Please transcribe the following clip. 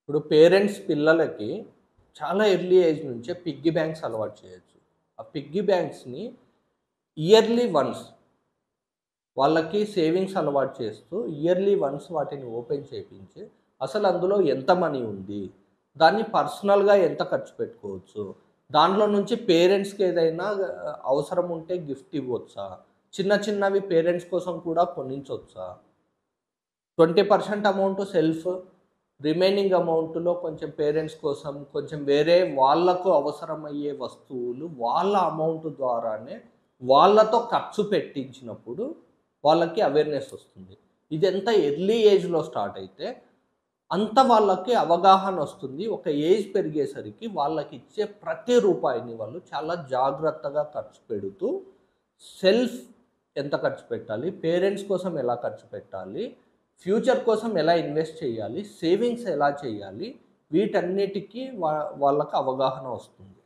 ఇప్పుడు పేరెంట్స్ పిల్లలకి చాలా ఎర్లీ ఏజ్ నుంచే పిగ్గీ బ్యాంక్స్ అలవాటు చేయొచ్చు. ఆ పిగ్గీ బ్యాంక్స్‌ని ఇయర్లీ వన్స్ వాళ్ళకి సేవింగ్స్ అలవాటు చేస్తూ ఇయర్లీ వన్స్ వాటిని ఓపెన్ చేపించి, అసలు అందులో ఎంత మనీ ఉంది? దాన్ని పర్సనల్‌గా ఎంత ఖర్చు పెట్టుకోవచ్చు? దాంట్లో నుంచి పేరెంట్స్‌కి ఏదైనా అవసరం ఉంటే గిఫ్ట్ ఇవ్వొచ్చా? చిన్న చిన్నవి పేరెంట్స్ కోసం కూడా కొనించొచ్చా? 20% అమౌంట్ సెల్ఫ్, రిమైనింగ్ అమౌంట్‌లో కొంచెం పేరెంట్స్ కోసం, కొంచెం వేరే వాళ్ళకు అవసరమయ్యే వస్తువులు వాళ్ళ అమౌంట్ ద్వారానే వాళ్ళతో ఖర్చు పెట్టించినప్పుడు వాళ్ళకి అవేర్‌నెస్ వస్తుంది. ఇదెంత ఎర్లీ ఏజ్‌లో స్టార్ట్ అయితే అంత వాళ్ళకి అవగాహన వస్తుంది. ఒక ఏజ్ పెరిగేసరికి వాళ్ళకిచ్చే ప్రతి రూపాయిని వాళ్ళు చాలా జాగ్రత్తగా ఖర్చు పెడుతూ సెల్ఫ్ ఎంత ఖర్చు పెట్టాలి? పేరెంట్స్ కోసం ఎలా ఖర్చు పెట్టాలి? ఫ్యూచర్ కోసం ఎలా ఇన్వెస్ట్ చేయాలి? సేవింగ్స్ ఎలా చేయాలి? వీటన్నిటికి వాళ్ళకి అవగాహన వస్తుంది.